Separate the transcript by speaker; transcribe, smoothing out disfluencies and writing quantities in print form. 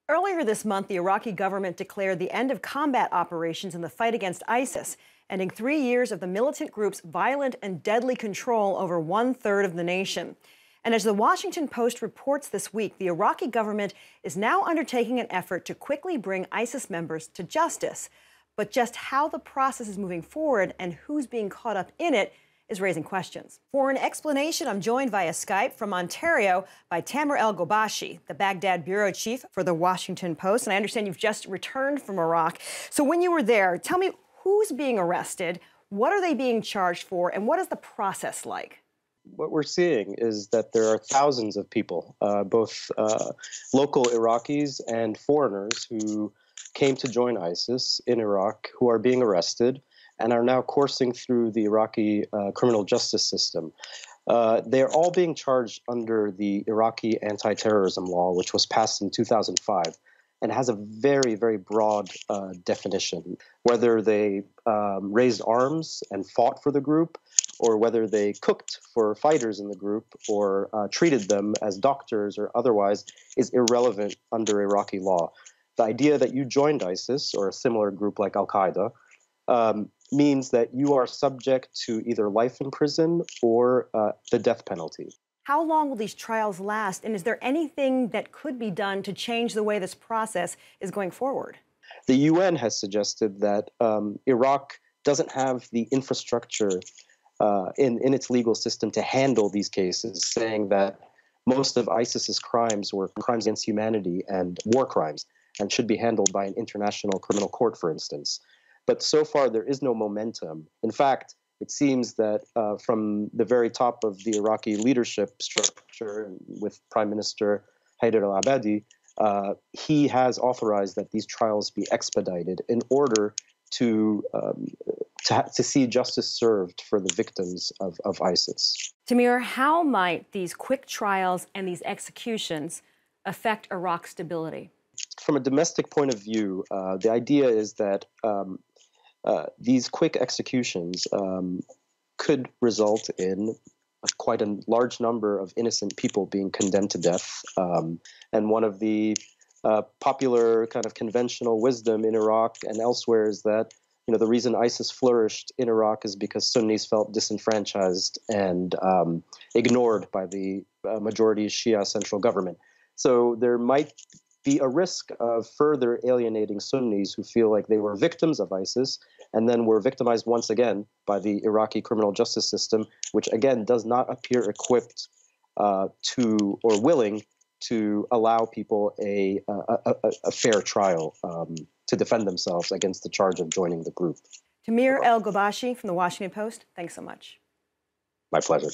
Speaker 1: Earlier this month, the Iraqi government declared the end of combat operations in the fight against ISIS, ending 3 years of the militant group's violent and deadly control over 1/3 of the nation. And as the Washington Post reports this week, the Iraqi government is now undertaking an effort to quickly bring ISIS members to justice. But just how the process is moving forward and who's being caught up in it is raising questions. For an explanation, I'm joined via Skype from Ontario by Tamer El-Ghobashy, the Baghdad bureau chief for the Washington Post. And I understand you've just returned from Iraq. So when you were there, tell me who's being arrested, what are they being charged for, and what is the process like?
Speaker 2: What we're seeing is that there are thousands of people, both local Iraqis and foreigners who came to join ISIS in Iraq, who are being arrested and are now coursing through the Iraqi criminal justice system. They're all being charged under the Iraqi anti-terrorism law, which was passed in 2005 and has a very, very broad definition. Whether they raised arms and fought for the group, or whether they cooked for fighters in the group or treated them as doctors or otherwise, is irrelevant under Iraqi law. The idea that you joined ISIS or a similar group like Al-Qaeda means that you are subject to either life in prison or the death penalty.
Speaker 1: How long will these trials last? And is there anything that could be done to change the way this process is going forward?
Speaker 2: The UN has suggested that Iraq doesn't have the infrastructure in its legal system to handle these cases, saying that most of ISIS's crimes were crimes against humanity and war crimes and should be handled by an international criminal court, for instance. But so far, there is no momentum. In fact, it seems that from the very top of the Iraqi leadership structure with Prime Minister Haider al-Abadi, he has authorized that these trials be expedited in order to see justice served for the victims of ISIS.
Speaker 1: Tamer, how might these quick trials and these executions affect Iraq's stability?
Speaker 2: From a domestic point of view, the idea is that these quick executions could result in quite a large number of innocent people being condemned to death. And one of the popular kind of conventional wisdom in Iraq and elsewhere is that the reason ISIS flourished in Iraq is because Sunnis felt disenfranchised and ignored by the majority Shia central government. So there might be a risk of further alienating Sunnis who feel like they were victims of ISIS and then were victimized once again by the Iraqi criminal justice system, which again does not appear equipped to or willing to allow people a fair trial to defend themselves against the charge of joining the group.
Speaker 1: Tamer El-Ghobashy from the Washington Post, thanks so much.
Speaker 2: My pleasure.